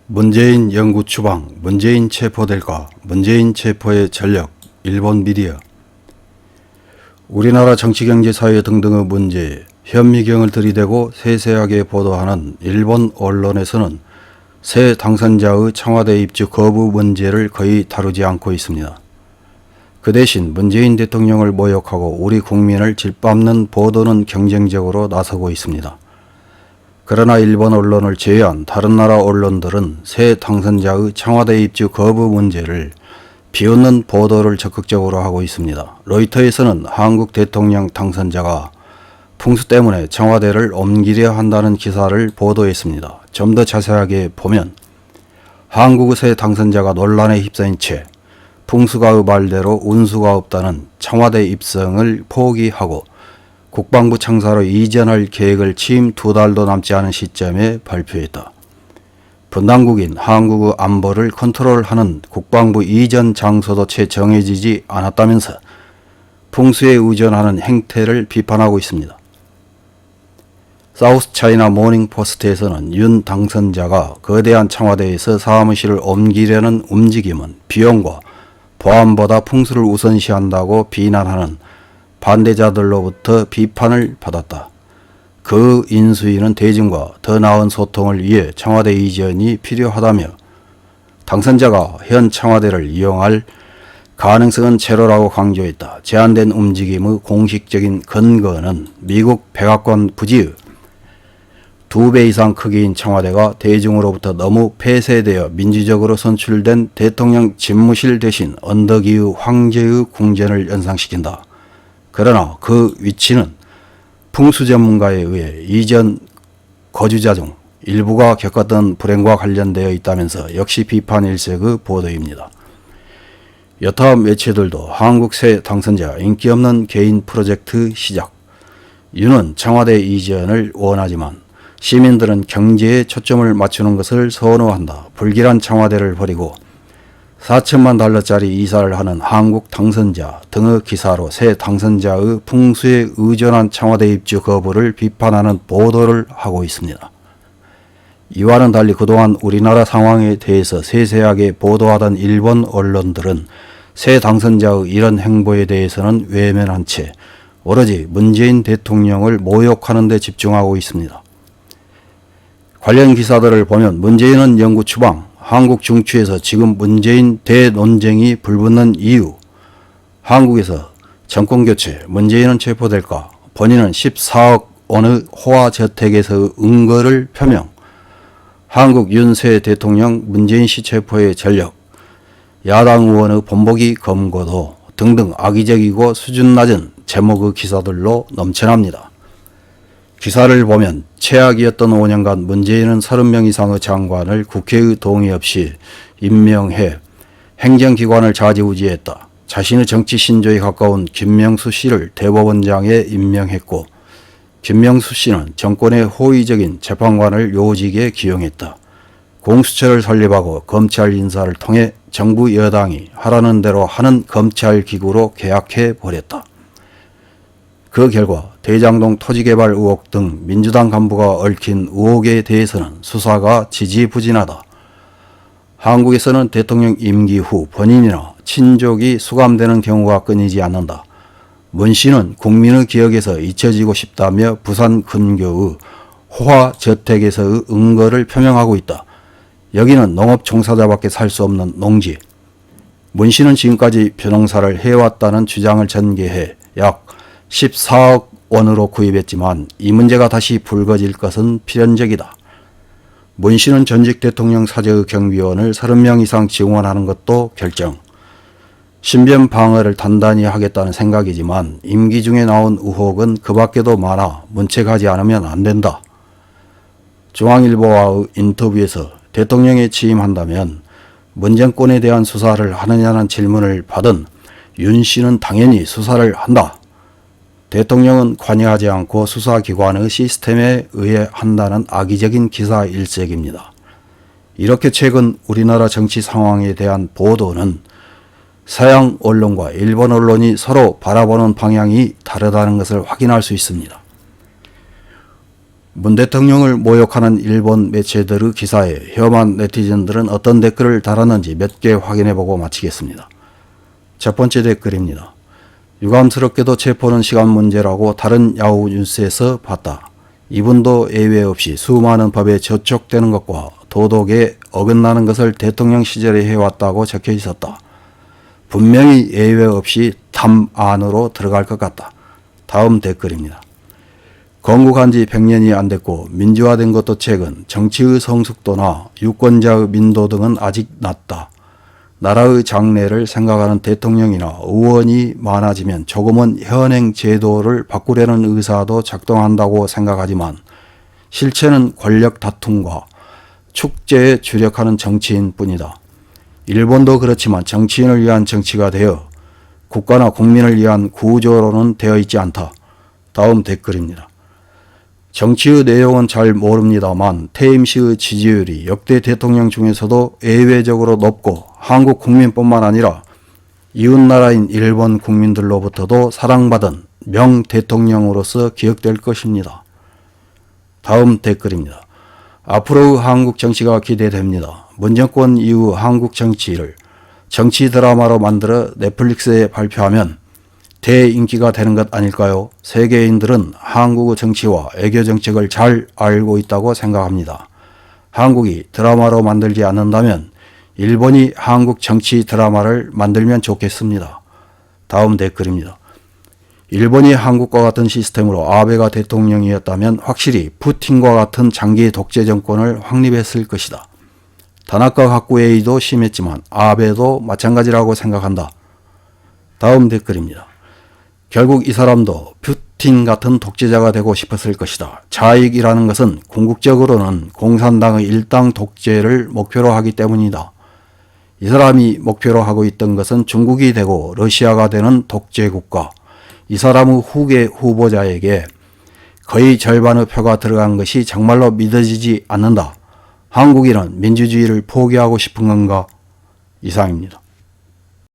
문재인 영구 추방, 문재인 체포될까, 문재인 체포의 전력, 일본 미디어. 우리나라 정치, 경제, 사회 등등의 문제에 현미경을 들이대고 세세하게 보도하는 일본 언론에서는 새 당선자의 청와대 입주 거부 문제를 거의 다루지 않고 있습니다. 그 대신 문재인 대통령을 모욕하고 우리 국민을 짓밟는 보도는 경쟁적으로 나서고 있습니다. 그러나 일본 언론을 제외한 다른 나라 언론들은 새 당선자의 청와대 입주 거부 문제를 비웃는 보도를 적극적으로 하고 있습니다. 로이터에서는 한국 대통령 당선자가 풍수 때문에 청와대를 옮기려 한다는 기사를 보도했습니다. 좀 더 자세하게 보면 한국의 새 당선자가 논란에 휩싸인 채 풍수가의 말대로 운수가 없다는 청와대 입성을 포기하고 국방부 창사로 이전할 계획을 취임 2달도 남지 않은 시점에 발표했다. 분당국인 한국의 안보를 컨트롤하는 국방부 이전 장소도 채 정해지지 않았다면서 풍수에 의존하는 행태를 비판하고 있습니다. 사우스 차이나 모닝 포스트에서는 윤 당선자가 거대한 청와대에서 사무실을 옮기려는 움직임은 비용과 보안보다 풍수를 우선시한다고 비난하는 반대자들로부터 비판을 받았다. 그 인수위는 대중과 더 나은 소통을 위해 청와대 이전이 필요하다며 당선자가 현 청와대를 이용할 가능성은 제로라고 강조했다. 제한된 움직임의 공식적인 근거는 미국 백악관 부지의 2배 이상 크기인 청와대가 대중으로부터 너무 폐쇄되어 민주적으로 선출된 대통령 집무실 대신 언덕 위의 황제의 궁전을 연상시킨다. 그러나 그 위치는 풍수 전문가에 의해 이전 거주자 중 일부가 겪었던 불행과 관련되어 있다면서 역시 비판 일색의 보도입니다. 여타 매체들도 한국 새 당선자 인기 없는 개인 프로젝트 시작. 윤은 청와대 이전을 원하지만 시민들은 경제에 초점을 맞추는 것을 선호한다. 불길한 청와대를 버리고 4천만 달러짜리 이사를 하는 한국 당선자 등의 기사로 새 당선자의 풍수에 의존한 청와대 입주 거부를 비판하는 보도를 하고 있습니다. 이와는 달리 그동안 우리나라 상황에 대해서 세세하게 보도하던 일본 언론들은 새 당선자의 이런 행보에 대해서는 외면한 채 오로지 문재인 대통령을 모욕하는 데 집중하고 있습니다. 관련 기사들을 보면 문재인은 영구 추방, 한국 중추에서 지금 문재인 대논쟁이 불붙는 이유, 한국에서 정권교체, 문재인은 체포될까, 본인은 14억 원의 호화저택에서의 은거를 표명, 한국 윤새 대통령 문재인 씨 체포의 전력, 야당 의원의 본보기 검거도 등등 악의적이고 수준 낮은 제목의 기사들로 넘쳐납니다. 기사를 보면 최악이었던 5년간 문재인은 30명 이상의 장관을 국회의 동의 없이 임명해 행정기관을 좌지우지했다. 자신의 정치 신조에 가까운 김명수 씨를 대법원장에 임명했고 김명수 씨는 정권의 호의적인 재판관을 요직에 기용했다. 공수처를 설립하고 검찰 인사를 통해 정부 여당이 하라는 대로 하는 검찰기구로 계약해 버렸다. 그 결과 대장동 토지개발 의혹 등 민주당 간부가 얽힌 의혹에 대해서는 수사가 지지부진하다. 한국에서는 대통령 임기 후 본인이나 친족이 수감되는 경우가 끊이지 않는다. 문 씨는 국민의 기억에서 잊혀지고 싶다며 부산 근교의 호화저택에서의 은거를 표명하고 있다. 여기는 농업 종사자밖에 살 수 없는 농지. 문 씨는 지금까지 벼농사를 해왔다는 주장을 전개해 약 14억 원으로 구입했지만 이 문제가 다시 불거질 것은 필연적이다. 문 씨는 전직 대통령 사저의 경비원을 30명 이상 지원하는 것도 결정. 신변 방어를 단단히 하겠다는 생각이지만 임기 중에 나온 의혹은 그 밖에도 많아 문책하지 않으면 안 된다. 중앙일보와의 인터뷰에서 대통령에 취임한다면 문정권에 대한 수사를 하느냐는 질문을 받은 윤 씨는 당연히 수사를 한다. 대통령은 관여하지 않고 수사기관의 시스템에 의해 한다는 악의적인 기사 일색입니다. 이렇게 최근 우리나라 정치 상황에 대한 보도는 서양 언론과 일본 언론이 서로 바라보는 방향이 다르다는 것을 확인할 수 있습니다. 문 대통령을 모욕하는 일본 매체들의 기사에 혐한 네티즌들은 어떤 댓글을 달았는지 몇 개 확인해보고 마치겠습니다. 첫 번째 댓글입니다. 유감스럽게도 체포는 시간 문제라고 다른 야후 뉴스에서 봤다. 이분도 예외 없이 수많은 법에 저촉되는 것과 도덕에 어긋나는 것을 대통령 시절에 해왔다고 적혀 있었다. 분명히 예외 없이 담 안으로 들어갈 것 같다. 다음 댓글입니다. 건국한 지 100년이 안 됐고 민주화된 것도 최근, 정치의 성숙도나 유권자의 민도 등은 아직 낮다. 나라의 장래를 생각하는 대통령이나 의원이 많아지면 조금은 현행 제도를 바꾸려는 의사도 작동한다고 생각하지만 실체는 권력 다툼과 축제에 주력하는 정치인 뿐이다. 일본도 그렇지만 정치인을 위한 정치가 되어 국가나 국민을 위한 구조로는 되어 있지 않다. 다음 댓글입니다. 정치의 내용은 잘 모릅니다만 퇴임 시의 지지율이 역대 대통령 중에서도 예외적으로 높고 한국 국민뿐만 아니라 이웃나라인 일본 국민들로부터도 사랑받은 명대통령으로서 기억될 것입니다. 다음 댓글입니다. 앞으로의 한국 정치가 기대됩니다. 문정권 이후 한국 정치를 정치 드라마로 만들어 넷플릭스에 발표하면 대인기가 되는 것 아닐까요? 세계인들은 한국의 정치와 외교 정책을 잘 알고 있다고 생각합니다. 한국이 드라마로 만들지 않는다면 일본이 한국 정치 드라마를 만들면 좋겠습니다. 다음 댓글입니다. 일본이 한국과 같은 시스템으로 아베가 대통령이었다면 확실히 푸틴과 같은 장기 독재 정권을 확립했을 것이다. 다나카 가쿠에이도 심했지만 아베도 마찬가지라고 생각한다. 다음 댓글입니다. 결국 이 사람도 푸틴 같은 독재자가 되고 싶었을 것이다. 좌익이라는 것은 궁극적으로는 공산당의 일당 독재를 목표로 하기 때문이다. 이 사람이 목표로 하고 있던 것은 중국이 되고 러시아가 되는 독재국가. 이 사람의 후계 후보자에게 거의 절반의 표가 들어간 것이 정말로 믿어지지 않는다. 한국인은 민주주의를 포기하고 싶은 건가? 이상입니다.